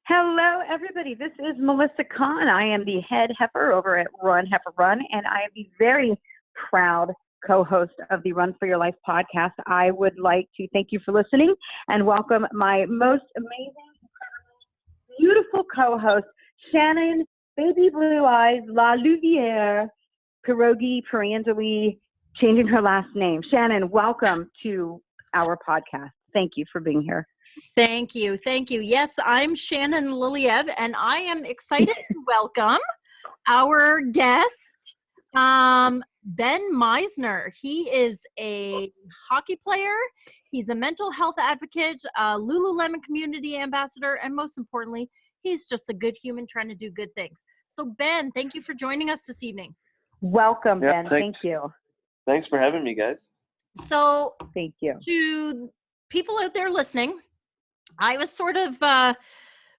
Hello, everybody. This is Melissa Kahn. I am the head heifer over at Run Heifer Run, and I am the very proud co-host of the Run for Your Life podcast. I would like to thank you for listening and welcome my most amazing, beautiful co-host, Shannon Baby Blue Eyes La Louvière Pierogi Perangeli, changing her last name. Shannon, welcome to our podcast. Thank you for being here. Thank you. Thank you. Yes, I'm Shannon Liliev, and I am excited to welcome our guest, Ben Meisner. He is a hockey player. He's a mental health advocate, a Lululemon community ambassador, and most importantly, he's just a good human trying to do good things. So, Ben, thank you for joining us this evening. Welcome, Ben. Thank you. Thanks for having me, guys. So, thank you. To people out there listening, I was sort of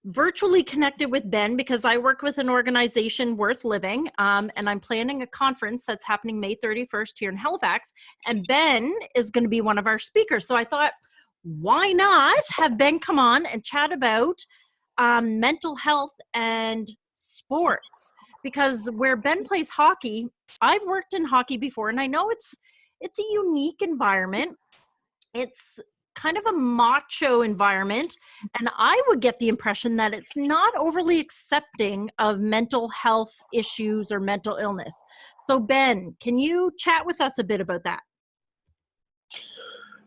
virtually connected with Ben because I work with an organization, Worth Living, and I'm planning a conference that's happening May 31st here in Halifax, and Ben is going to be one of our speakers. So I thought, why not have Ben come on and chat about mental health and sports? Because where Ben plays hockey, I've worked in hockey before, and I know it's a unique environment. It's kind of a macho environment, and I would get the impression that it's not overly accepting of mental health issues or mental illness. So Ben, can you chat with us a bit about that?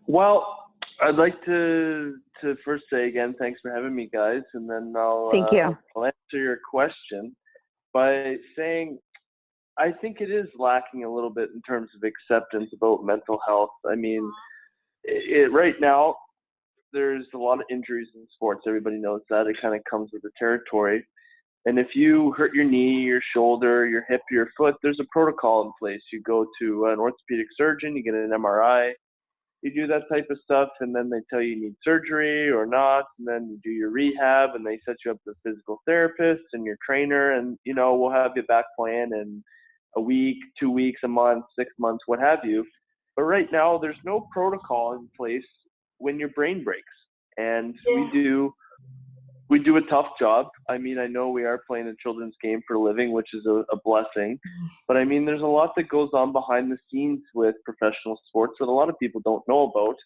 Well, I'd like to first say again, thanks for having me, guys, and then I'll answer your question by saying I think it is lacking a little bit in terms of acceptance about mental health. I mean, right now, there's a lot of injuries in sports. Everybody knows that. It kind of comes with the territory. And if you hurt your knee, your shoulder, your hip, your foot, there's a protocol in place. You go to an orthopedic surgeon, you get an MRI, you do that type of stuff, and then they tell you need surgery or not, and then you do your rehab, and they set you up with a physical therapist and your trainer, and, you know, we'll have you back playing in a week, 2 weeks, a month, 6 months, what have you. But right now, there's no protocol in place when your brain breaks. And we do a tough job. I mean, I know we are playing a children's game for a living, which is a blessing. But I mean, there's a lot that goes on behind the scenes with professional sports that a lot of people don't know about.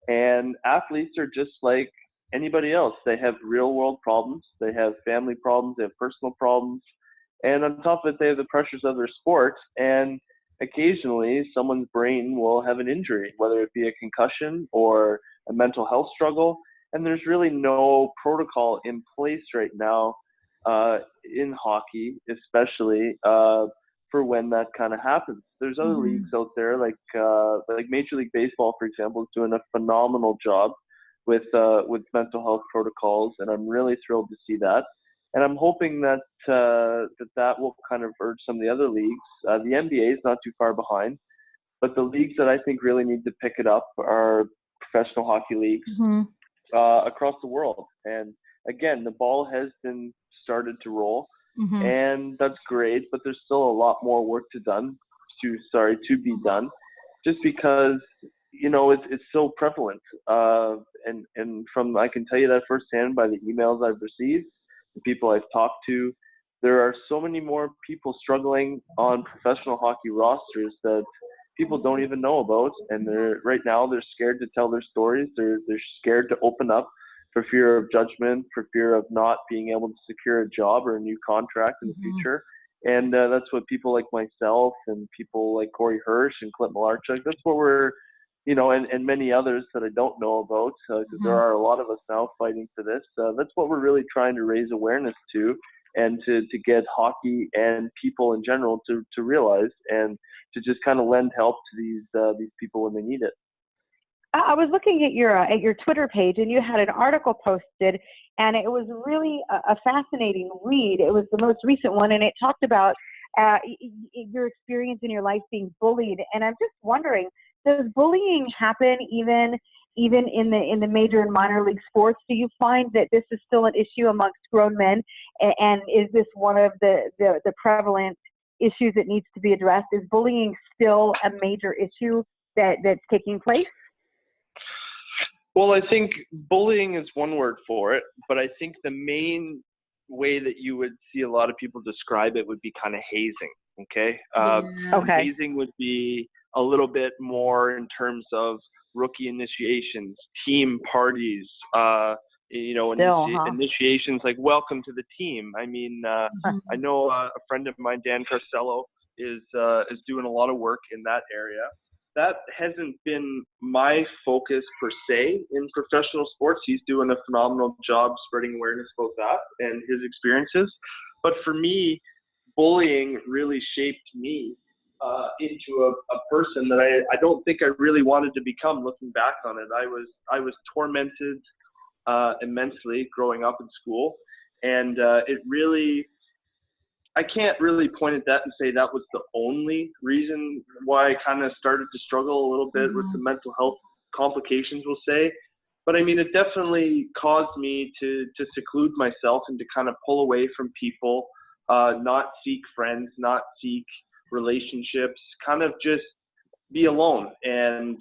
And athletes are just like anybody else. They have real world problems. They have family problems. They have personal problems. And on top of it, they have the pressures of their sport. And occasionally, someone's brain will have an injury, whether it be a concussion or a mental health struggle. And there's really no protocol in place right now in hockey, especially for when that kind of happens. There's other leagues out there, like Major League Baseball, for example, is doing a phenomenal job with mental health protocols, and I'm really thrilled to see that. And I'm hoping that that will kind of urge some of the other leagues. The NBA is not too far behind, but the leagues that I think really need to pick it up are professional hockey leagues across the world. And again, the ball has been started to roll, and that's great. But there's still a lot more work to be done, just because it's so prevalent. And from I can tell you that firsthand by the emails I've received. The people I've talked to, there are so many more people struggling on professional hockey rosters that people don't even know about, and right now they're scared to tell their stories. They're scared to open up for fear of judgment, for fear of not being able to secure a job or a new contract in the future. And that's what people like myself and people like Corey Hirsch and Clint Malarchuk, that's what we're, and many others that I don't know about, because there are a lot of us now fighting for this. That's what we're really trying to raise awareness to, and to get hockey and people in general to realize, and to just kind of lend help to these people when they need it. I was looking at your Twitter page, and you had an article posted, and it was really a fascinating read. It was the most recent one, and it talked about your experience in your life being bullied. And I'm just wondering, does bullying happen even in the major and minor league sports? Do you find that this is still an issue amongst grown men? And is this one of the prevalent issues that needs to be addressed? Is bullying still a major issue that's taking place? Well, I think bullying is one word for it, but I think the main way that you would see a lot of people describe it would be kind of hazing. Okay. Yeah. Hazing would be a little bit more in terms of rookie initiations, team parties, initiations like welcome to the team. I mean, I know a friend of mine, Dan Carcello, is doing a lot of work in that area. That hasn't been my focus per se in professional sports. He's doing a phenomenal job spreading awareness about that and his experiences. But for me, bullying really shaped me into a person that I don't think I really wanted to become. Looking back on it, I was tormented immensely growing up in school, and it really, I can't really point at that and say that was the only reason why I kind of started to struggle a little bit with the mental health complications, we'll say. But I mean, it definitely caused me to seclude myself and to kind of pull away from people, not seek friends, not seek relationships, kind of just be alone. And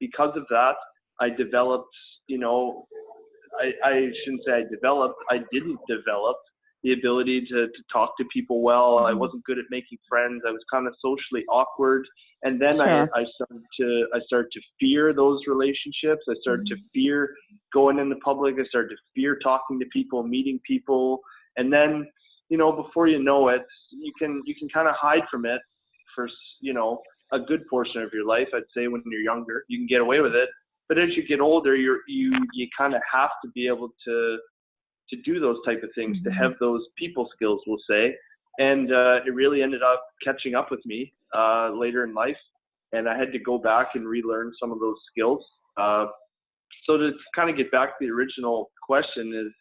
because of that, I developed, I shouldn't say I didn't develop the ability to talk to people well. I wasn't good at making friends. I was kind of socially awkward. And then I started to fear those relationships. I started to fear going into public. I started to fear talking to people, meeting people. And then, before you know it, you can kind of hide from it for, a good portion of your life. I'd say when you're younger, you can get away with it. But as you get older, you kind of have to be able to do those type of things, to have those people skills, we'll say. And it really ended up catching up with me later in life. And I had to go back and relearn some of those skills. So to kind of get back to the original question, is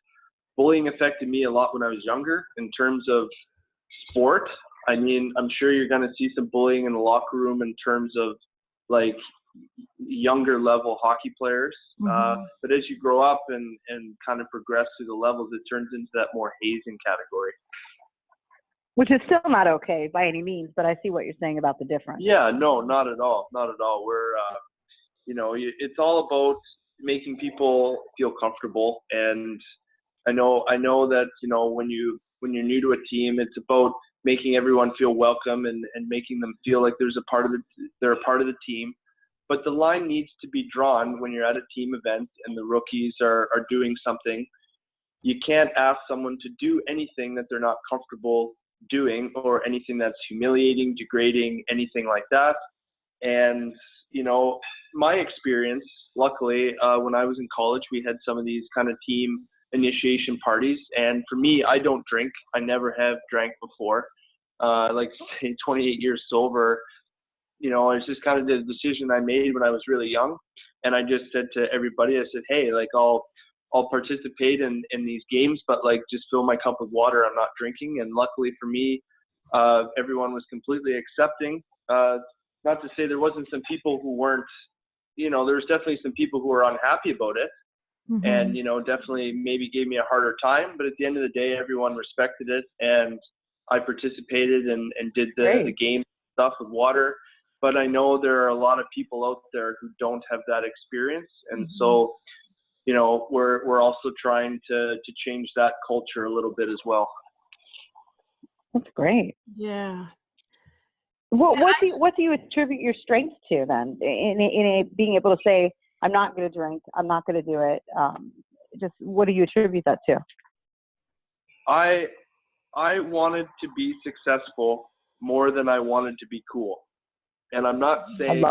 bullying affected me a lot when I was younger in terms of sport. I mean, I'm sure you're going to see some bullying in the locker room in terms of like younger level hockey players. But as you grow up and kind of progress through the levels, it turns into that more hazing category. Which is still not okay by any means, but I see what you're saying about the difference. Yeah, no, not at all. Not at all. We're, it's all about making people feel comfortable. And I know that, when you're new to a team, it's about making everyone feel welcome and making them feel like they're a part of the team. But the line needs to be drawn when you're at a team event and the rookies are doing something. You can't ask someone to do anything that they're not comfortable doing, or anything that's humiliating, degrading, anything like that. And, my experience, luckily, when I was in college, we had some of these kind of team initiation parties. And for me, I don't drink. I never have drank before. Like say 28 years sober. It's just kind of the decision I made when I was really young. And I just said to everybody, I said, hey, like I'll participate in these games, but like just fill my cup with water. I'm not drinking. And luckily for me, everyone was completely accepting. Not to say there wasn't some people who weren't, there was definitely some people who were unhappy about it. And, definitely maybe gave me a harder time. But at the end of the day, everyone respected it. And I participated and did the game stuff with water. But I know there are a lot of people out there who don't have that experience. And so, we're also trying to change that culture a little bit as well. That's great. Yeah. Well, what do you attribute your strengths to then in being able to say, I'm not going to drink, I'm not going to do it? Just what do you attribute that to? I wanted to be successful more than I wanted to be cool. And I'm not saying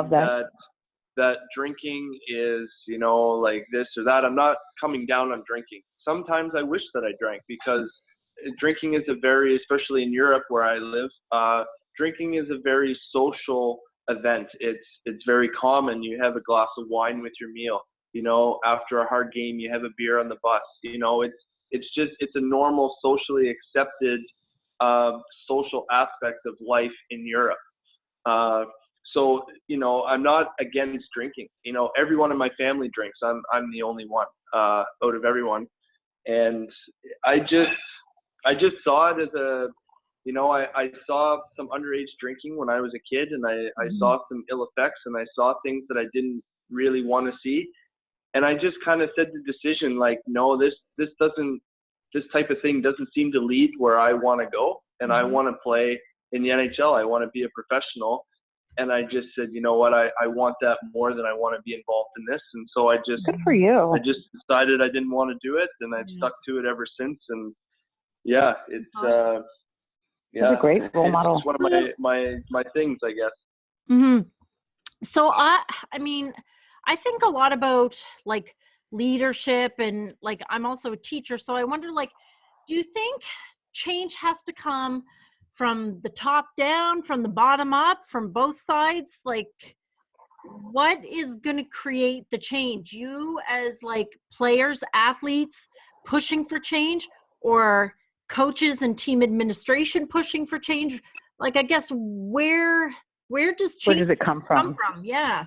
that drinking is, like this or that. I'm not coming down on drinking. Sometimes I wish that I drank, because drinking is especially in Europe where I live, drinking is a very social event. It's very common. You have a glass of wine with your meal. After a hard game, you have a beer on the bus. It's a normal, socially accepted social aspect of life in Europe. So, I'm not against drinking. Everyone in my family drinks. I'm the only one out of everyone. And I just saw it as I saw some underage drinking when I was a kid, and I saw some ill effects, and I saw things that I didn't really want to see. And I just kind of said the decision, like, no, this type of thing doesn't seem to lead where I want to go. And I want to play in the NHL. I want to be a professional. And I just said, you know what, I want that more than I want to be involved in this. And so good for you. I just decided I didn't want to do it, and I've stuck to it ever since. And yeah, it's awesome. That's a great role model. It's one of my things, I guess. Mm-hmm. So I mean, I think a lot about like leadership, and like I'm also a teacher, so I wonder, like, do you think change has to come from the top down, from the bottom up, from both sides? Like, what is going to create the change? You as like players, athletes pushing for change, or coaches and team administration pushing for change? Like, I guess where does change it come from? Yeah.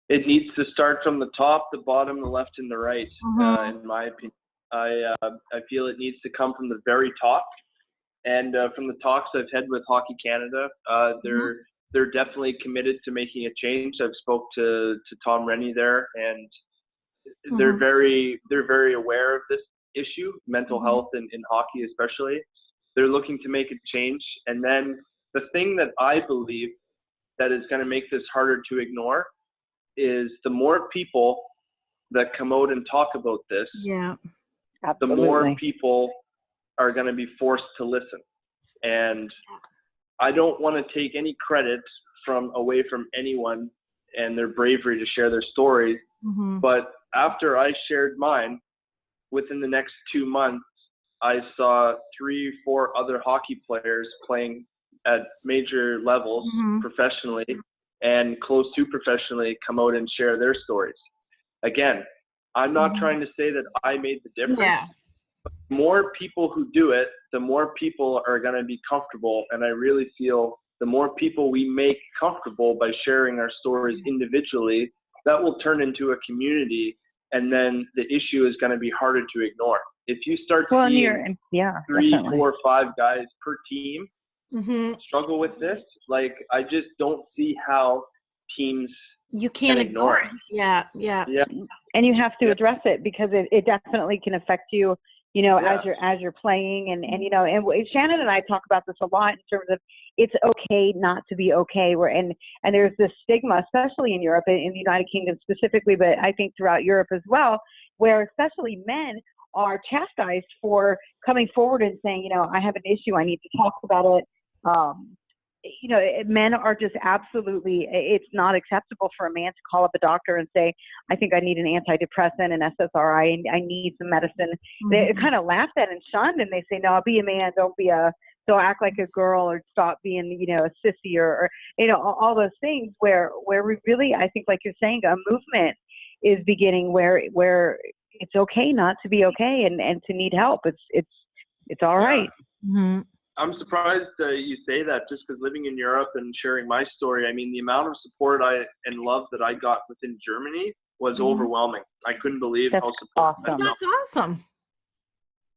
It needs to start from the top, the bottom, the left, and the right. In my opinion, I feel it needs to come from the very top. And from the talks I've had with Hockey Canada, they're definitely committed to making a change. I've spoke to Tom Rennie there, and they're very aware of this issue, mental health in hockey especially. They're looking to make a change. And then the thing that I believe that is going to make this harder to ignore is the more people that come out and talk about this, the more people are going to be forced to listen. And I don't want to take any credit away from anyone and their bravery to share their stories. But after I shared mine, within the next 2 months, I saw 3-4 other hockey players playing at major levels professionally and close to professionally come out and share their stories. Again, I'm not trying to say that I made the difference. Yeah. But the more people who do it, the more people are going to be comfortable. And I really feel the more people we make comfortable by sharing our stories individually, that will turn into a community. And then the issue is going to be harder to ignore. If you start seeing 3, 4, 5 guys per team struggle with this, like, I just don't see how teams you can't ignore it. Yeah. And you have to address it, because it definitely can affect you, as you're playing. And Shannon and I talk about this a lot in terms of it's okay not to be okay. And there's this stigma, especially in Europe, in the United Kingdom specifically, but I think throughout Europe as well, where especially men are chastised for coming forward and saying, I have an issue, I need to talk about it. Men are just absolutely, it's not acceptable for a man to call up a doctor and say, I think I need an antidepressant, an SSRI, and I need some medicine. They kind of laughed at and shunned, and they say, no, be a man, don't act like a girl, or stop being, a sissy, or all those things where we really, I think, like you're saying, a movement is beginning where it's okay not to be okay, and to need help. It's all right. I'm surprised you say that, just because living in Europe and sharing my story, I mean, the amount of support and love that I got within Germany was overwhelming. I couldn't believe how supportive. Awesome. That's awesome.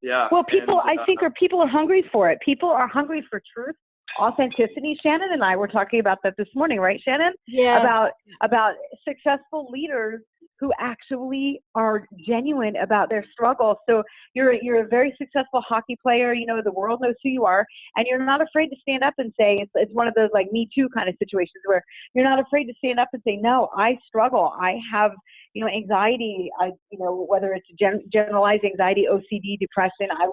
Yeah. Well, people, I think, people are hungry for it. People are hungry for truth, authenticity. Shannon and I were talking about that this morning, right, Shannon? Yeah. About successful leaders who actually are genuine about their struggle. So you're a very successful hockey player. The world knows who you are, and you're not afraid to stand up and say, it's one of those like Me Too kind of situations where you're not afraid to stand up and say, no, I struggle. I have, anxiety. Whether it's generalized anxiety, OCD, depression. I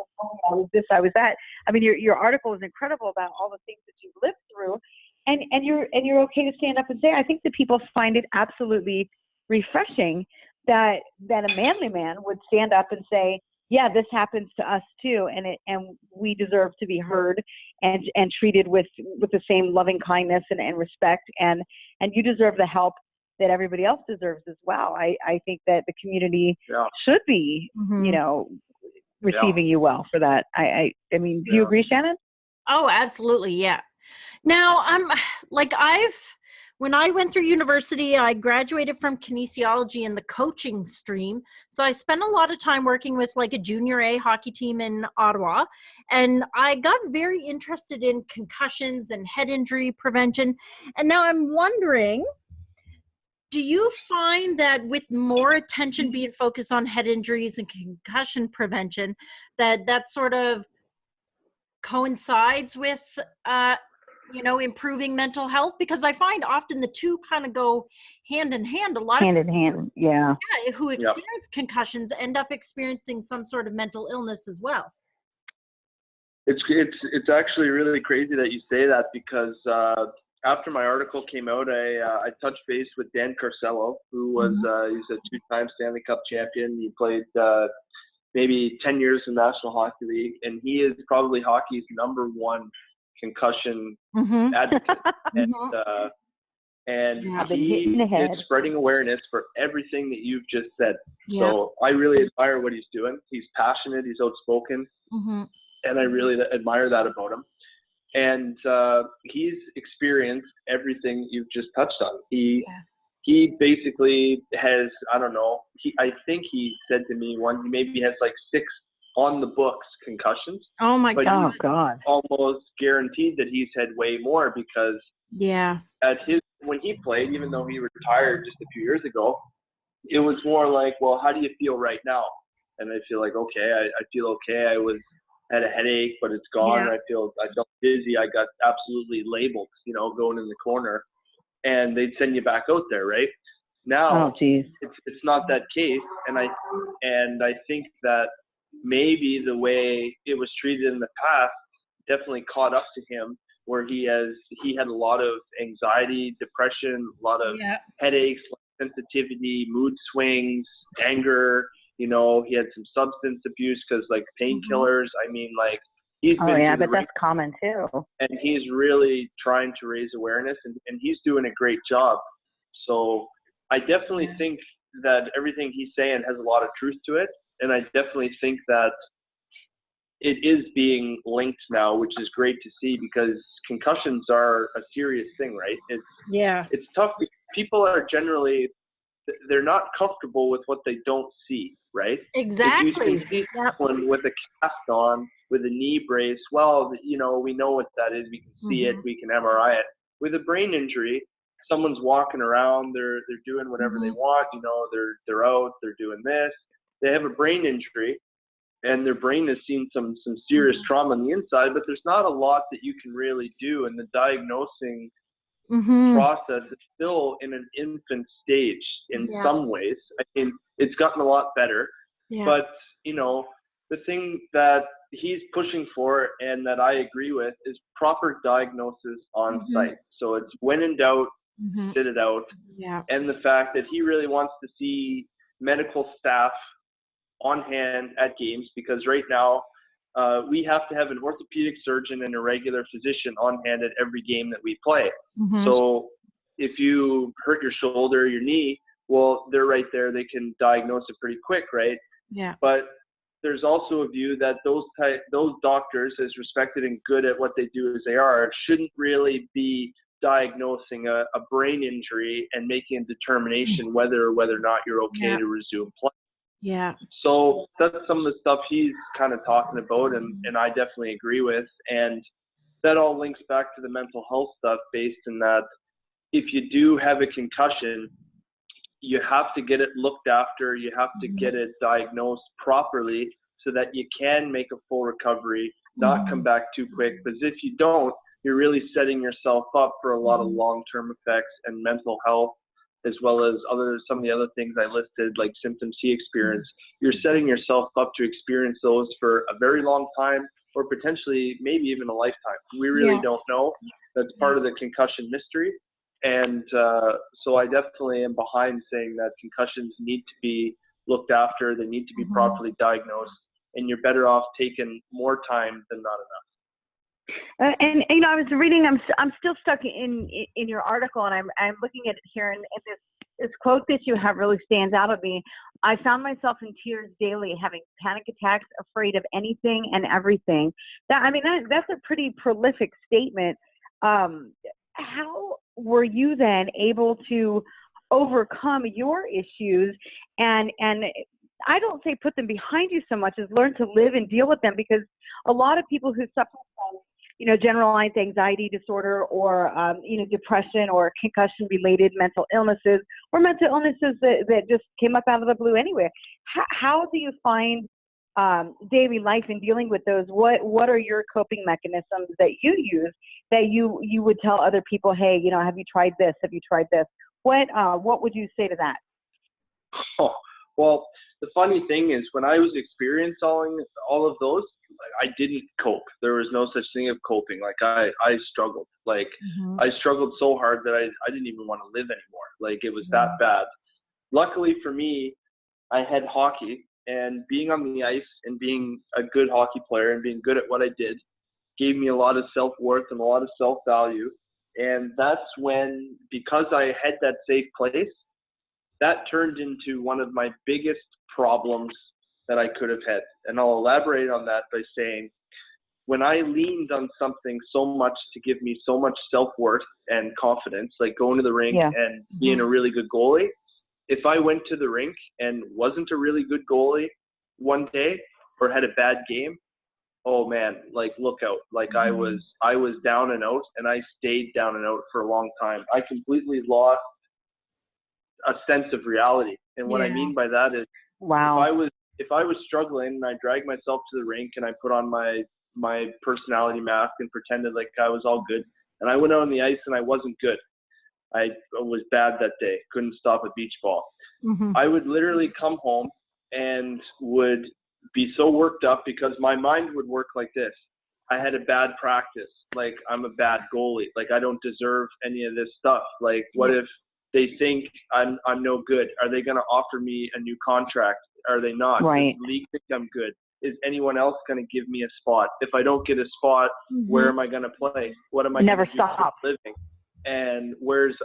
was this, I was that. I mean, your article is incredible about all the things that you've lived through, and you're okay to stand up and say. I think that people find it absolutely refreshing that a manly man would stand up and say, yeah, this happens to us too, and we deserve to be heard and treated with the same loving kindness and respect, and you deserve the help that everybody else deserves as well. I think that the community should be receiving you well for that. I mean, do you agree, Shannon? Oh, absolutely. Yeah. Now, when I went through university, I graduated from kinesiology in the coaching stream. So I spent a lot of time working with like a junior A hockey team in Ottawa. And I got very interested in concussions and head injury prevention. And now I'm wondering, Do you find that with more attention being focused on head injuries and concussion prevention, that sort of coincides with, improving mental health? Because I find often the two kind of go hand in hand. A lot of hand in hand, yeah. who experience concussions end up experiencing some sort of mental illness as well. It's actually really crazy that you say that, because after my article came out, I touched base with Dan Carcello, who was he's a 2-time Stanley Cup champion. He played maybe 10 years in the National Hockey League, and he is probably hockey's #1 concussion advocate. And he is spreading awareness for everything that you've just said. Yeah. So I really admire what he's doing. He's passionate, he's outspoken, and I really admire that about him. And he's experienced everything you've just touched on. He basically has, I don't know, I think he said to me maybe has like 6 on the books concussions. Oh my God. Almost guaranteed that he's had way more, because when he played, even though he retired just a few years ago, it was more like, well, how do you feel right now? And I feel like, okay, I feel okay. I had a headache, but it's gone. I felt dizzy. I got absolutely labeled, going in the corner, and they'd send you back out there, right? Now, it's not that case, and I think that maybe the way it was treated in the past definitely caught up to him, where he had a lot of anxiety, depression, a lot of headaches, sensitivity, mood swings, anger. He had some substance abuse, because like painkillers. I mean, like he's been but that's common too. And he's really trying to raise awareness, and he's doing a great job. So I definitely think that everything he's saying has a lot of truth to it, and I definitely think that it is being linked now, which is great to see, because concussions are a serious thing, right? It's tough. People are generally, they're not comfortable with what they don't see, right? Exactly. You can see someone with a cast on, with a knee brace. Well, we know what that is. We can see it. We can MRI it. With a brain injury, someone's walking around. They're doing whatever they want. They're out. They're doing this. They have a brain injury, and their brain has seen some serious trauma on the inside. But there's not a lot that you can really do, and the diagnosing process is still in an infant stage in some ways. I mean, it's gotten a lot better, but the thing that he's pushing for, and that I agree with, is proper diagnosis on site. So it's when in doubt, sit it out. And the fact that he really wants to see medical staff on hand at games, because right now we have to have an orthopedic surgeon and a regular physician on hand at every game that we play. So if you hurt your shoulder, your knee, well, they're right there. They can diagnose it pretty quick, right? But there's also a view that those doctors, as respected and good at what they do as they are, shouldn't really be diagnosing a brain injury and making a determination whether or not you're okay to resume play. So that's some of the stuff he's kind of talking about, and I definitely agree with. And that all links back to the mental health stuff, based in that if you do have a concussion, you have to get it looked after. You have to get it diagnosed properly so that you can make a full recovery, not come back too quick. Because if you don't, you're really setting yourself up for a lot of long-term effects and mental health, as well as some of the other things I listed, like symptoms he experienced. You're setting yourself up to experience those for a very long time, or potentially maybe even a lifetime. We really don't know. That's part of the concussion mystery. And so I definitely am behind saying that concussions need to be looked after. They need to be properly diagnosed, and you're better off taking more time than not enough. And I was reading. I'm still stuck in your article, and I'm looking at it here, and this quote that you have really stands out at me. I found myself in tears daily, having panic attacks, afraid of anything and everything. That's a pretty prolific statement. How were you then able to overcome your issues and I don't say put them behind you so much as learn to live and deal with them? Because a lot of people who suffer from generalized anxiety disorder or, depression or concussion-related mental illnesses or mental illnesses that just came up out of the blue anyway. How do you find daily life in dealing with those? What are your coping mechanisms that you use that you would tell other people, hey, have you tried this? Have you tried this? What would you say to that? Oh, well, the funny thing is when I was experiencing all of those, I didn't cope. There was no such thing of coping. Like I struggled. Like I struggled so hard that I didn't even want to live anymore. Like it was that bad. Luckily for me, I had hockey, and being on the ice and being a good hockey player and being good at what I did gave me a lot of self-worth and a lot of self-value. And that's when, because I had that safe place, that turned into one of my biggest problems that I could have had. And I'll elaborate on that by saying, when I leaned on something so much to give me so much self-worth and confidence, like going to the rink and being a really good goalie, if I went to the rink and wasn't a really good goalie one day or had a bad game, oh man, like look out. Like I was down and out, and I stayed down and out for a long time. I completely lost a sense of reality. And what I mean by that is, if I was struggling and I dragged myself to the rink and I put on my personality mask and pretended like I was all good, and I went out on the ice and I wasn't good, I was bad that day, couldn't stop a beach ball, I would literally come home and would be so worked up because my mind would work like this. I had a bad practice. Like I'm a bad goalie. Like I don't deserve any of this stuff. Like what if they think I'm no good? Are they going to offer me a new contract? Are they not? Right. Does the league think I'm good? Is anyone else going to give me a spot? If I don't get a spot, where am I going to play? What am I going to do for a living? And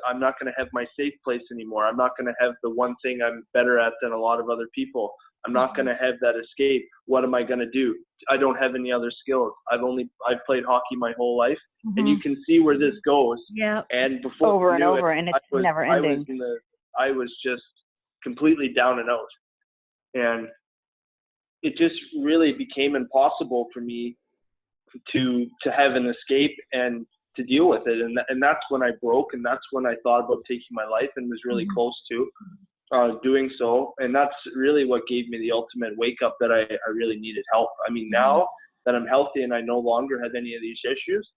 I'm not going to have my safe place anymore. I'm not going to have the one thing I'm better at than a lot of other people. I'm not going to have that escape. What am I going to do? I don't have any other skills. I've played hockey my whole life, and you can see where this goes. Yeah. And before over and over, and it's never ending. I was just completely down and out, and it just really became impossible for me to have an escape and to deal with it. And that's when I broke, and that's when I thought about taking my life and was really close to doing so. And that's really what gave me the ultimate wake up that I really needed help. I mean, now that I'm healthy and I no longer have any of these issues,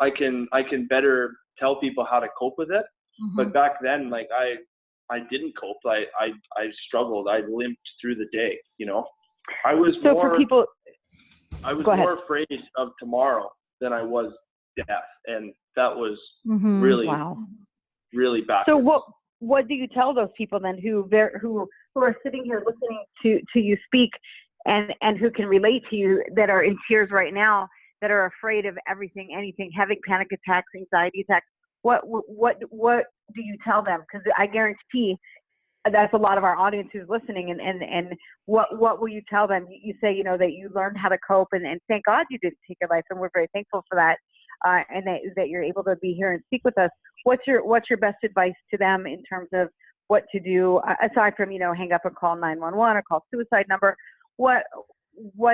I can better tell people how to cope with it. But back then, like I didn't cope. I struggled. I limped through the day, I was more afraid of tomorrow than I was death. And that was really, really bad. So what do you tell those people then who are sitting here listening to you speak and who can relate to you, that are in tears right now, that are afraid of everything, anything, having panic attacks, anxiety attacks? What do you tell them? Because I guarantee that's a lot of our audience who's listening. And what will you tell them? You say, that you learned how to cope, and thank God you didn't take your life, and we're very thankful for that. And that you're able to be here and speak with us. What's your best advice to them in terms of what to do, aside from, hang up and call 911 or call suicide number? What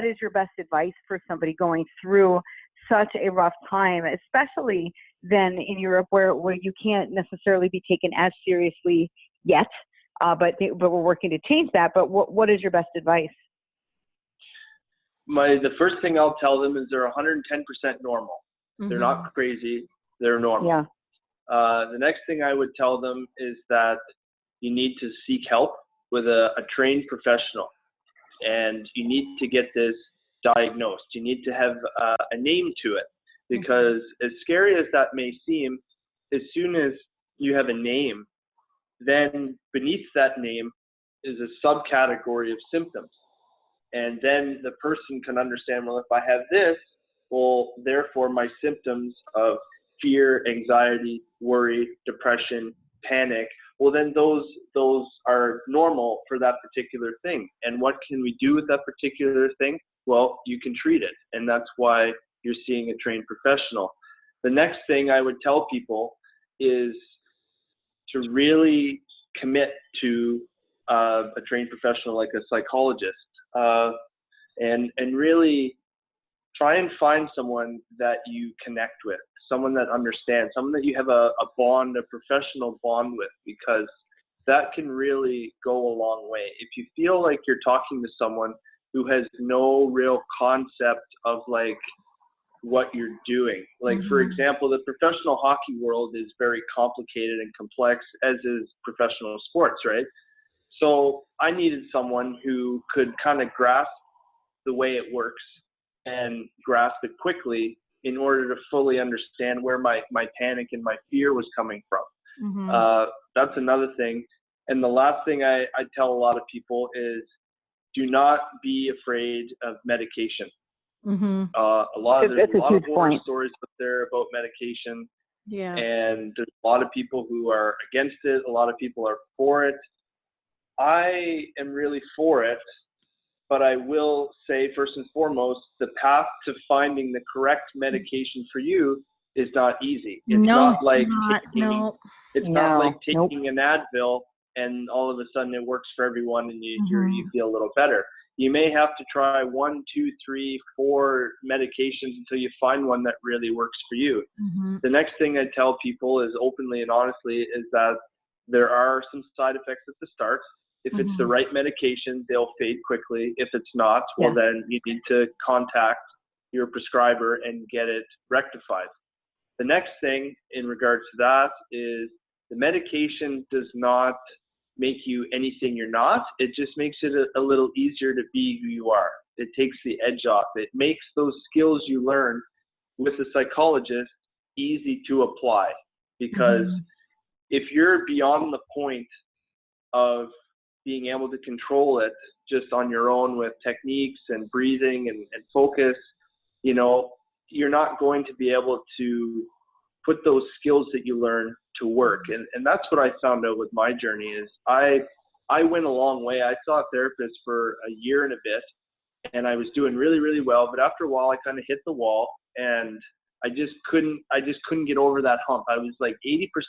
is your best advice for somebody going through such a rough time, especially then in Europe where you can't necessarily be taken as seriously yet, but we're working to change that. But what is your best advice? The first thing I'll tell them is they're 110% normal. They're not crazy. They're normal. Yeah. The next thing I would tell them is that you need to seek help with a trained professional, and you need to get this diagnosed. You need to have a name to it, because as scary as that may seem, as soon as you have a name, then beneath that name is a subcategory of symptoms. And then the person can understand, well, if I have this, well, therefore my symptoms of fear, anxiety, worry, depression, panic, well, then those are normal for that particular thing. And what can we do with that particular thing? Well, you can treat it. And that's why you're seeing a trained professional. The next thing I would tell people is to really commit to a trained professional like a psychologist, and really try and find someone that you connect with, someone that understands, someone that you have a bond, a professional bond with, because that can really go a long way. If you feel like you're talking to someone who has no real concept of like what you're doing, like for example, the professional hockey world is very complicated and complex, as is professional sports, right? So I needed someone who could kind of grasp the way it works and grasp it quickly in order to fully understand where my panic and my fear was coming from. That's another thing. And the last thing I tell a lot of people is, do not be afraid of medication. A lot of horror stories out there about medication. Yeah. And there's a lot of people who are against it. A lot of people are for it. I am really for it, but I will say first and foremost, the path to finding the correct medication for you is not easy. It's not like taking an Advil and all of a sudden it works for everyone and you feel a little better. You may have to try 1, 2, 3, 4 medications until you find one that really works for you. The next thing I tell people is openly and honestly is that there are some side effects at the start. If it's the right medication, they'll fade quickly. If it's not, well, then you need to contact your prescriber and get it rectified. The next thing in regards to that is the medication does not make you anything you're not. It just makes it a little easier to be who you are. It takes the edge off. It makes those skills you learn with a psychologist easy to apply, because if you're beyond the point of being able to control it just on your own with techniques and breathing and focus, you know, you're not going to be able to put those skills that you learn to work. And that's what I found out with my journey is I went a long way. I saw a therapist for a year and a bit, and I was doing really, really well. But after a while, I kind of hit the wall, and I just couldn't get over that hump. I was like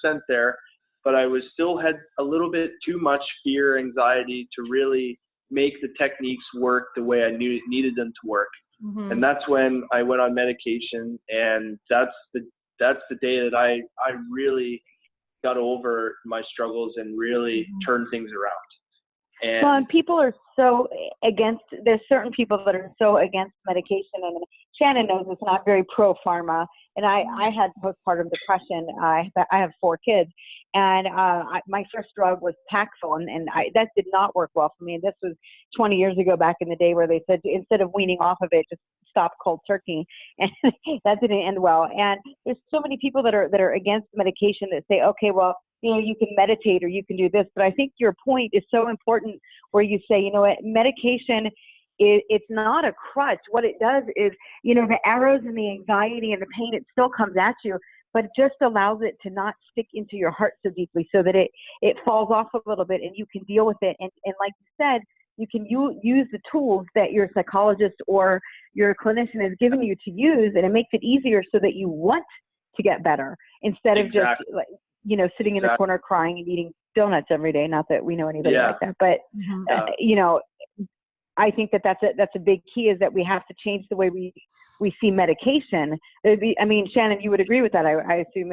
80% there, but I still had a little bit too much fear, anxiety to really make the techniques work the way I needed them to work. And that's when I went on medication, and that's the day that I really got over my struggles and really turned things around. And people are so against, there's certain people that are so against medication, and Shannon knows it's not very pro-pharma. And I had postpartum depression. I have 4 kids, and my first drug was Paxil, and that did not work well for me. And this was 20 years ago, back in the day, where they said instead of weaning off of it, just stop cold turkey, and that didn't end well. And there's so many people that are against medication that say, okay, well, you know, you can meditate or you can do this. But I think your point is so important, where you say, you know what, medication, it's not a crutch. What it does is, you know, the arrows and the anxiety and the pain, it still comes at you, but it just allows it to not stick into your heart so deeply, so that it falls off a little bit and you can deal with it. And like you said, you can use the tools that your psychologist or your clinician has given you to use, and it makes it easier so that you want to get better, instead of just, like, you know, sitting in the corner crying and eating donuts every day. Not that we know anybody like that, but you know, I think that's a big key, is that we have to change the way we see medication. I mean, Shannon, you would agree with that, I assume,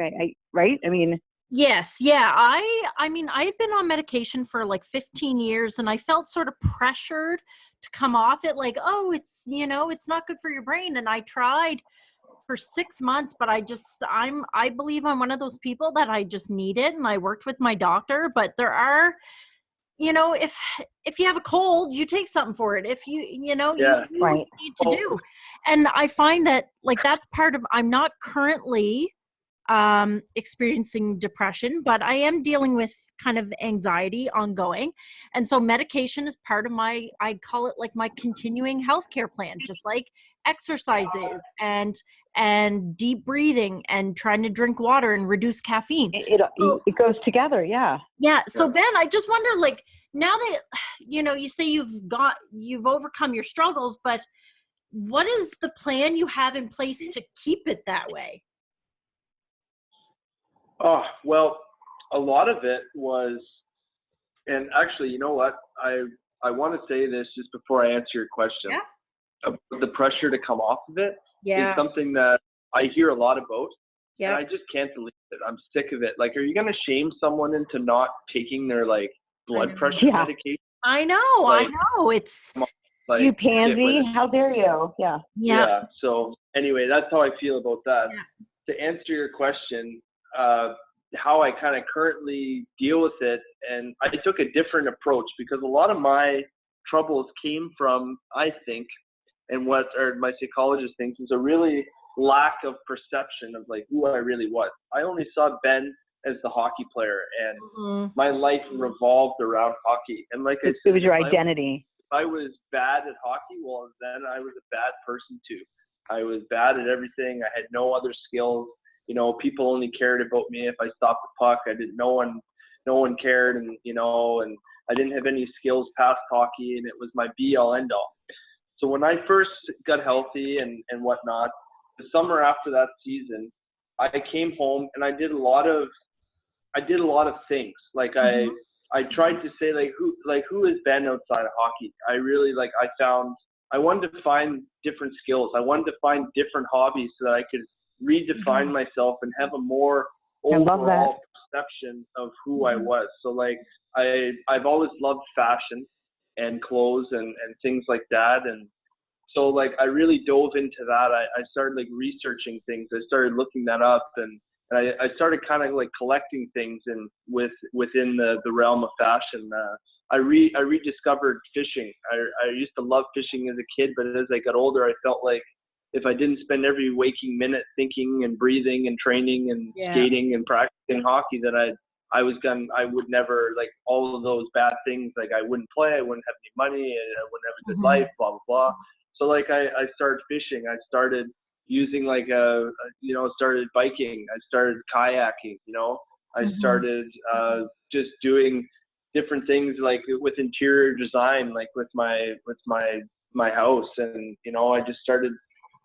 right? I mean, yes. Yeah. I mean, I had been on medication for like 15 years, and I felt sort of pressured to come off it. Like, oh, it's, you know, it's not good for your brain. And I tried for 6 months, but I believe I'm one of those people that I just need it. And I worked with my doctor, but there are, you know, if you have a cold, you take something for it. If you need to do. And I find that, like, that's part of, I'm not currently experiencing depression, but I am dealing with kind of anxiety ongoing. And so medication is part of I call it like my continuing healthcare plan, just like exercises and deep breathing and trying to drink water and reduce caffeine. It goes together. Yeah. Yeah. So Ben, I just wonder, like, now that, you know, you say you've overcome your struggles, but what is the plan you have in place to keep it that way? Oh, well, a lot of it was, and actually, you know what? I want to say this just before I answer your question. Yeah. The pressure to come off of it. is Yeah. something that I hear a lot about. Yeah. And I just can't believe it. I'm sick of it. Like, are you going to shame someone into not taking their like blood pressure medication? I know. Like, I know. It's like, you pansy. How dare you? Yeah. Yeah. So anyway, that's how I feel about that. Yeah. To answer your question, how I kind of currently deal with it, and I took a different approach because a lot of my troubles came from, I think, and what my psychologist thinks is a really lack of perception of like who I really was. I only saw Ben as the hockey player, and my life revolved around hockey. And like I said, it was your identity. If I was bad at hockey, well, then I was a bad person too. I was bad at everything. I had no other skills. You know, people only cared about me if I stopped the puck. No one cared, and and I didn't have any skills past hockey, and it was my be all end all. So when I first got healthy and whatnot, the summer after that season, I came home and I did a lot of things. Like I tried to say who is Ben outside of hockey? I really I wanted to find different skills. I wanted to find different hobbies so that I could redefine myself and have a more overall perception of who I was. So like I've always loved fashion and clothes and things like that. And so like I really dove into that. I started like researching things. I started looking that up, and I started kind of like collecting things within the realm of fashion. I rediscovered fishing. I used to love fishing as a kid, but as I got older, I felt like if I didn't spend every waking minute thinking and breathing and training and skating and practicing hockey, that I would never, like, all of those bad things, like I wouldn't play, I wouldn't have any money, I wouldn't have a good life, blah, blah, blah. So like I started fishing. I started using started biking. I started kayaking, I started just doing different things like with interior design, like with my house. And, I just started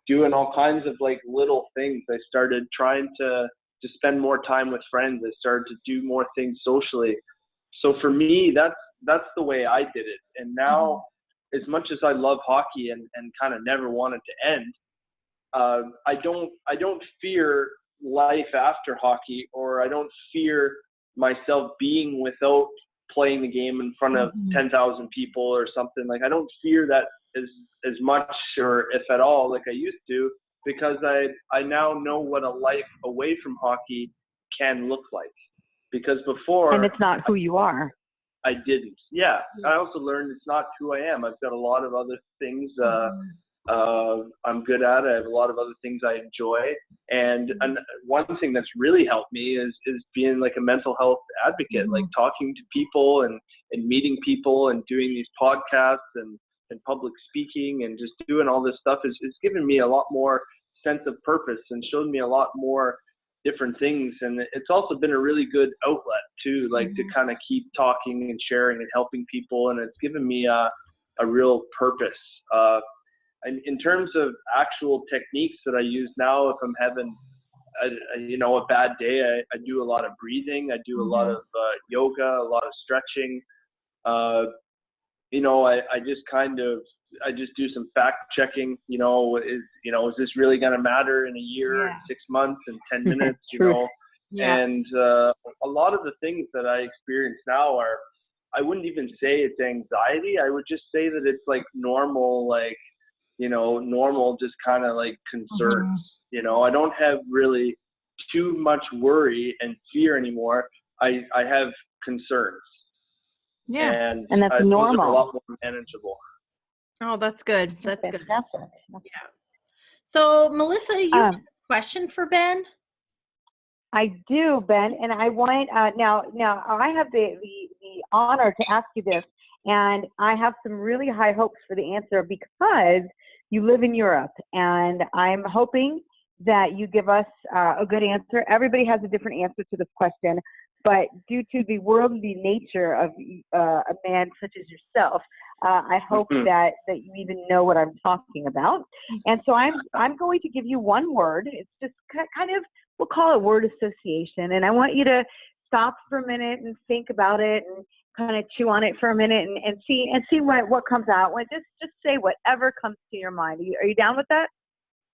doing all kinds of like little things. I started trying to spend more time with friends. I started to do more things socially. So for me, that's the way I did it. And now, as much as I love hockey and kind of never want it to end, I don't fear life after hockey, or I don't fear myself being without playing the game in front of 10,000 people or something. Like, I don't fear that as much, or if at all, like I used to, because I now know what a life away from hockey can look like. Because before, and it's not who you are. I didn't. Yeah. I also learned it's not who I am. I've got a lot of other things I'm good at. I have a lot of other things I enjoy. And one thing that's really helped me is being like a mental health advocate, like talking to people and meeting people and doing these podcasts and public speaking and just doing all this stuff is given me a lot more sense of purpose and showed me a lot more different things. And it's also been a really good outlet too, like to kind of keep talking and sharing and helping people. And it's given me a real purpose. And in terms of actual techniques that I use now, if I'm having a bad day, I do a lot of breathing. I do a lot of yoga, a lot of stretching. I just do some fact checking. Is this really going to matter in a year, 6 months, and 10 minutes? And a lot of the things that I experience now are, I wouldn't even say it's anxiety. I would just say that it's like normal, like, normal, just kind of like concerns. I don't have really too much worry and fear anymore. I have concerns. Yeah. And that's normal. Those are a lot more manageable. Oh, that's good. That's good. Fantastic. Yeah. So, Melissa, you have a question for Ben? I do, Ben, and I want now I have the honor to ask you this, and I have some really high hopes for the answer because you live in Europe, and I'm hoping that you give us a good answer. Everybody has a different answer to this question, but due to the worldly nature of a man such as yourself, I hope that you even know what I'm talking about. And so I'm going to give you one word. It's just kind of, we'll call it word association. And I want you to stop for a minute and think about it and kind of chew on it for a minute and see what comes out. Just say whatever comes to your mind. Are you down with that?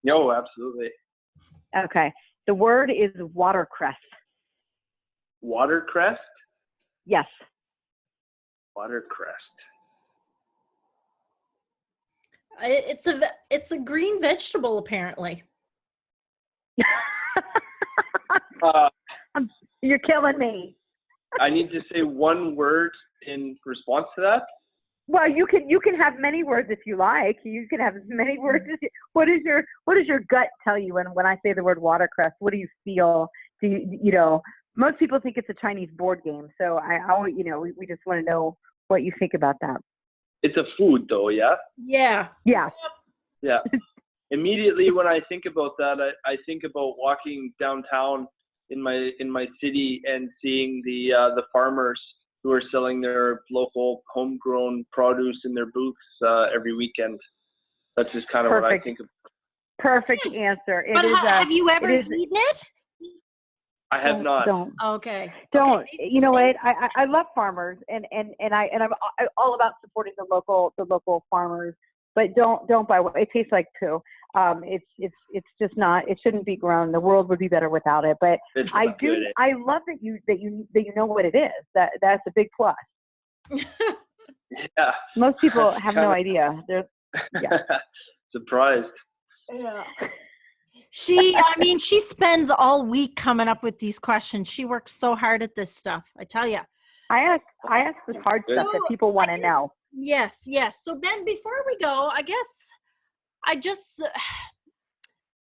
No, absolutely. Okay. The word is watercress. Watercress? Yes. Watercress. It's a green vegetable, apparently. You're killing me. I need to say one word in response to that. Well, you can have many words if you like. You can have as many words as you. What does your gut tell you when I say the word watercress? What do you feel? Do you know? Most people think it's a Chinese board game, so we just want to know what you think about that. It's a food, though, yeah. Yeah. Yeah. Yeah. Immediately when I think about that, I think about walking downtown in my city and seeing the farmers who are selling their local homegrown produce in their booths every weekend. That's just kind of what I think of. Perfect Yes. answer. But have you ever eaten it? I have not. Don't. Okay. Don't. Okay. You know what? I love farmers and I'm all about supporting the local farmers. But don't buy it. It tastes like poo. It's just not. It shouldn't be grown. The world would be better without it. But I love that you know what it is. That's a big plus. Yeah. Most people have no idea. They're surprised. Yeah. She spends all week coming up with these questions. She works so hard at this stuff. I tell you. I ask the hard stuff that people want to know. Yes. So Ben, before we go, I guess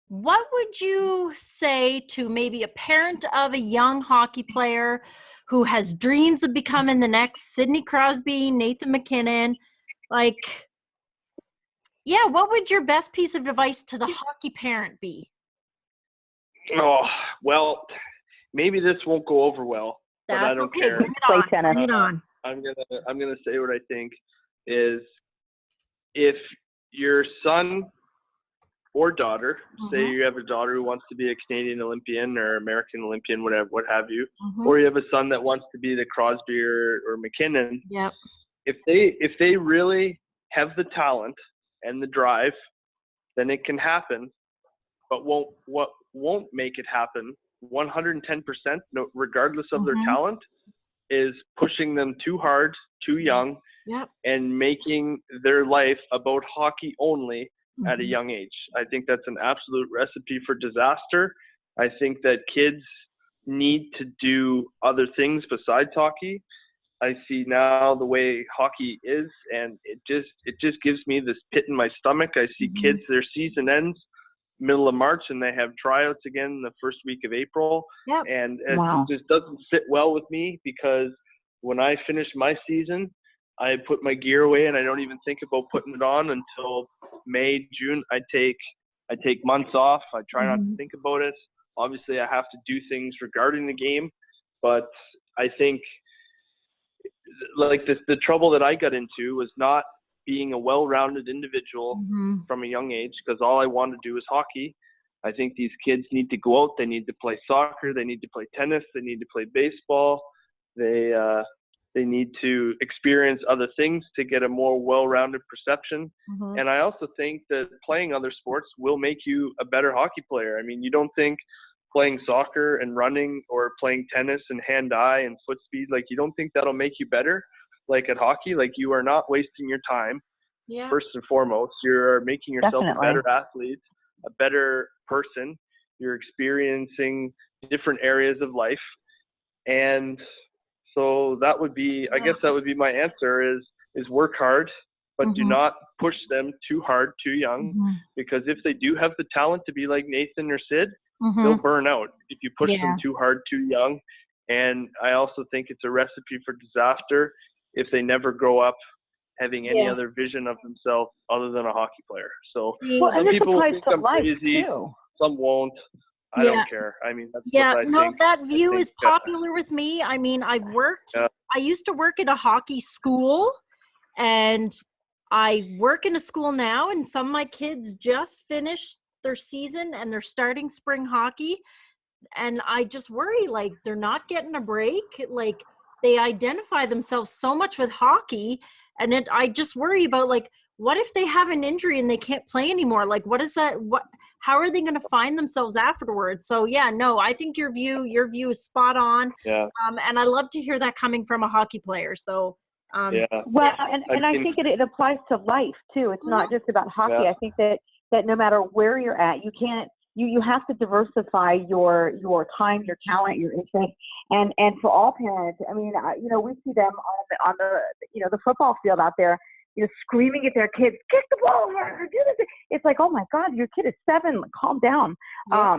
what would you say to maybe a parent of a young hockey player who has dreams of becoming the next Sidney Crosby, Nathan McKinnon? Like, yeah, what would your best piece of advice to the hockey parent be? Oh, well, maybe this won't go over well, but I don't care. Bring it on. I'm gonna say what I think is, if your son or daughter, say you have a daughter who wants to be a Canadian Olympian or American Olympian, whatever, what have you, or you have a son that wants to be the Crosby or McKinnon. Yep. If they really have the talent and the drive, then it can happen. But what won't make it happen 110%, regardless of their talent, is pushing them too hard, too young, and making their life about hockey only at a young age. I think that's an absolute recipe for disaster. I think that kids need to do other things besides hockey. I see now the way hockey is, and it just gives me this pit in my stomach. I see kids, their season ends middle of March and they have tryouts again the first week of April. And it just doesn't sit well with me, because when I finish my season, I put my gear away and I don't even think about putting it on until May, June. I take months off. I try not to think about it. Obviously I have to do things regarding the game, but I think like the trouble that I got into was not being a well-rounded individual from a young age, because all I wanted to do was hockey. I think these kids need to go out. They need to play soccer. They need to play tennis. They need to play baseball. They need to experience other things to get a more well-rounded perception. And I also think that playing other sports will make you a better hockey player. I mean, you don't think playing soccer and running or playing tennis and hand-eye and foot speed, like, you don't think that'll make you better? Like at hockey, like, you are not wasting your time. First and foremost, you're making yourself a better athlete, a better person. You're experiencing different areas of life. And so that would be, I guess that would be my answer, is work hard, but do not push them too hard, too young, because if they do have the talent to be like Nathan or Sid, they'll burn out if you push them too hard, too young. And I also think it's a recipe for disaster if they never grow up having any other vision of themselves other than a hockey player. So some people will think I'm crazy, some won't. I don't care. I mean, that's what I think. That view is popular with me. I mean, I used to work at a hockey school, and I work in a school now, and some of my kids just finished their season and they're starting spring hockey. And I just worry, like, they're not getting a break. Like, they identify themselves so much with hockey, and I just worry about, like, what if they have an injury and they can't play anymore? Like, what is that? How are they going to find themselves afterwards? So yeah, no, I think your view is spot on. Yeah. And I love to hear that coming from a hockey player. So, yeah. Well, and I think it applies to life too. It's not just about hockey. Yeah. I think that no matter where you're at, you have to diversify your time, your talent, your interest, and for all parents, I mean, we see them on the football field out there, screaming at their kids, kick the ball harder, do this. It's like, oh my God, your kid is 7, calm down. Yeah.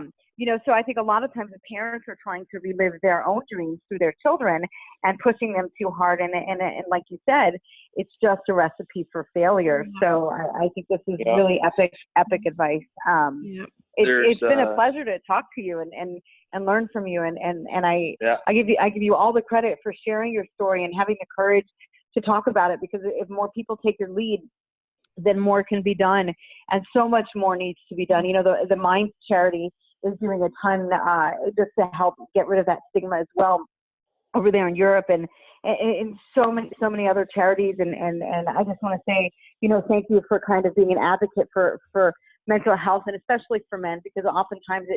So I think a lot of times the parents are trying to relive their own dreams through their children and pushing them too hard. And like you said, it's just a recipe for failure. So I think this is really epic advice. It's been a pleasure to talk to you and learn from you. And I give you all the credit for sharing your story and having the courage to talk about it, because if more people take your lead, then more can be done, and so much more needs to be done. The Minds charity is doing a ton just to help get rid of that stigma as well over there in Europe, and so many other charities. And I just want to say, thank you for kind of being an advocate for mental health, and especially for men, because oftentimes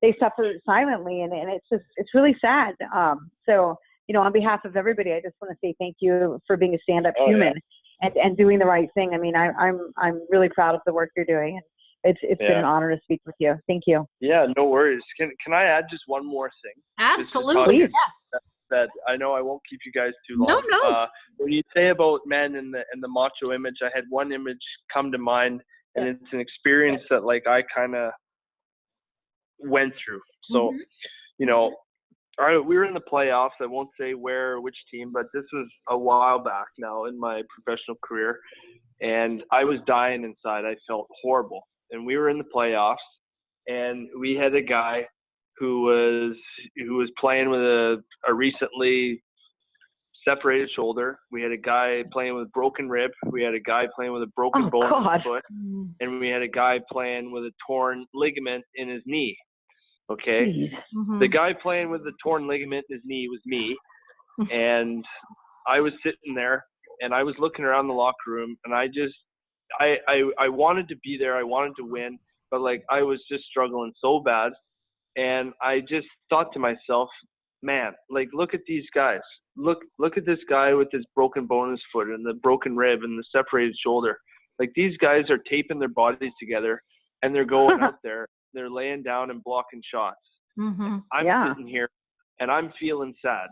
they suffer silently, and it's really sad. So on behalf of everybody, I just want to say thank you for being a stand-up human and doing the right thing. I mean, I'm really proud of the work you're doing. It's been an honor to speak with you. Thank you. Yeah, no worries. Can I add just one more thing? Absolutely. That I know I won't keep you guys too long. No. When you say about men and the macho image, I had one image come to mind, and it's an experience that like I kind of went through. So, we were in the playoffs. I won't say where or which team, but this was a while back now in my professional career, and I was dying inside. I felt horrible. And we were in the playoffs, and we had a guy who was playing with a recently separated shoulder. We had a guy playing with a broken rib. We had a guy playing with a broken bone in his foot, and we had a guy playing with a torn ligament in his knee. Okay, the guy playing with the torn ligament in his knee was me, and I was sitting there, and I was looking around the locker room, and I wanted to be there. I wanted to win, but like I was just struggling so bad. And I just thought to myself, man, like, look at these guys. Look at this guy with his broken bone in his foot and the broken rib and the separated shoulder. Like, these guys are taping their bodies together, and they're going out there. They're laying down and blocking shots. I'm sitting here, and I'm feeling sad.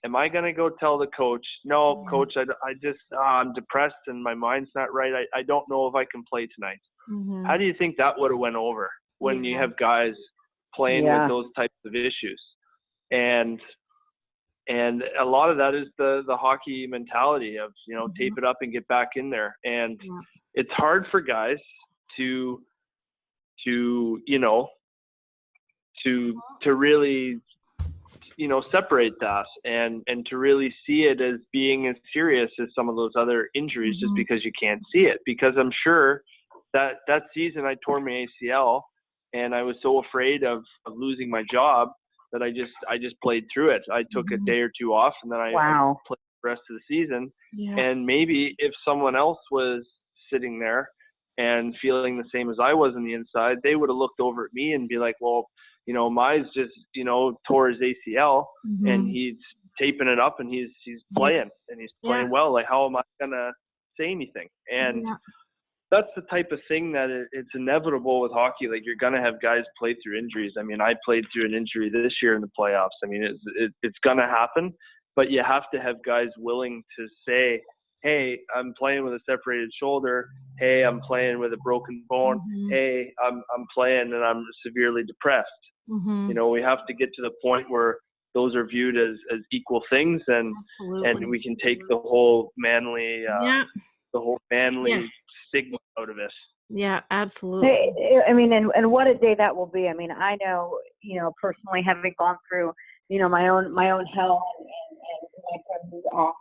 Am I going to go tell the coach, no, coach, I'm depressed and my mind's not right. I don't know if I can play tonight. How do you think that would have went over when you have guys playing with those types of issues? And a lot of that is the hockey mentality of, tape it up and get back in there. And it's hard for guys to really, separate that and to really see it as being as serious as some of those other injuries, just because you can't see it. Because I'm sure that season I tore my ACL, and I was so afraid of losing my job that I just played through it. I took a day or two off, and then I played the rest of the season. And maybe if someone else was sitting there and feeling the same as I was on the inside, they would have looked over at me and be like, well, Mize just, tore his ACL and he's taping it up and he's playing and he's playing well. Like, how am I going to say anything? And that's the type of thing that it's inevitable with hockey. Like, you're going to have guys play through injuries. I mean, I played through an injury this year in the playoffs. I mean, it's going to happen, but you have to have guys willing to say, hey, I'm playing with a separated shoulder. Hey, I'm playing with a broken bone. Hey, I'm playing and I'm severely depressed. We have to get to the point where those are viewed as equal things, and we can take the whole manly stigma out of it. Yeah, absolutely. I mean, and what a day that will be. I mean, I know, personally, having gone through, my own hell, and my friends who's off,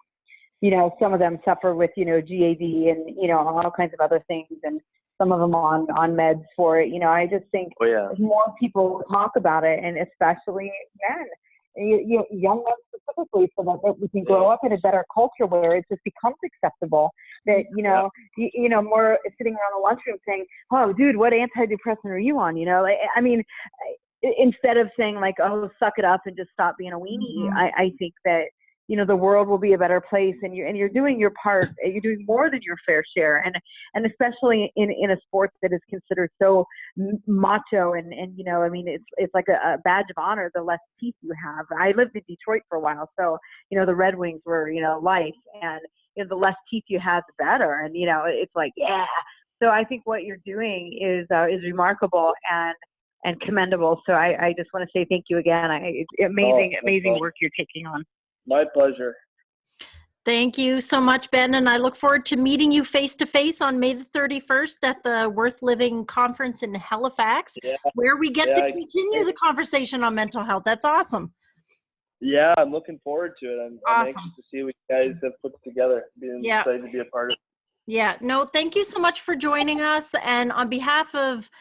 some of them suffer with, GAD and, all kinds of other things, and some of them on meds for it. I just think more people talk about it, and especially men, young men specifically so that we can grow up in a better culture where it just becomes acceptable that, more sitting around the lunchroom saying, oh, dude, what antidepressant are you on? Instead of saying like, oh, suck it up and just stop being a weenie, I think that, the world will be a better place, and you're doing your part. You're doing more than your fair share, and especially in a sport that is considered so macho, and it's like a badge of honor the less teeth you have. I lived in Detroit for a while, so the Red Wings were life, and the less teeth you have, the better, and it's like, yeah. So I think what you're doing is remarkable and commendable. So I just want to say thank you again. It's amazing work you're taking on. My pleasure. Thank you so much, Ben. And I look forward to meeting you face to face on May the 31st at the Worth Living Conference in Halifax, where we get to continue the conversation on mental health. That's awesome. Yeah, I'm looking forward to it. I'm anxious to see what you guys have put together. Being excited to be a part of it. Yeah, no, thank you so much for joining us. And on behalf of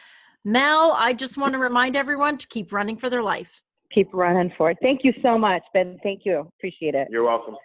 Mel, I just want to remind everyone to keep running for their life. Keep running for it. Thank you so much, Ben. Thank you. Appreciate it. You're welcome.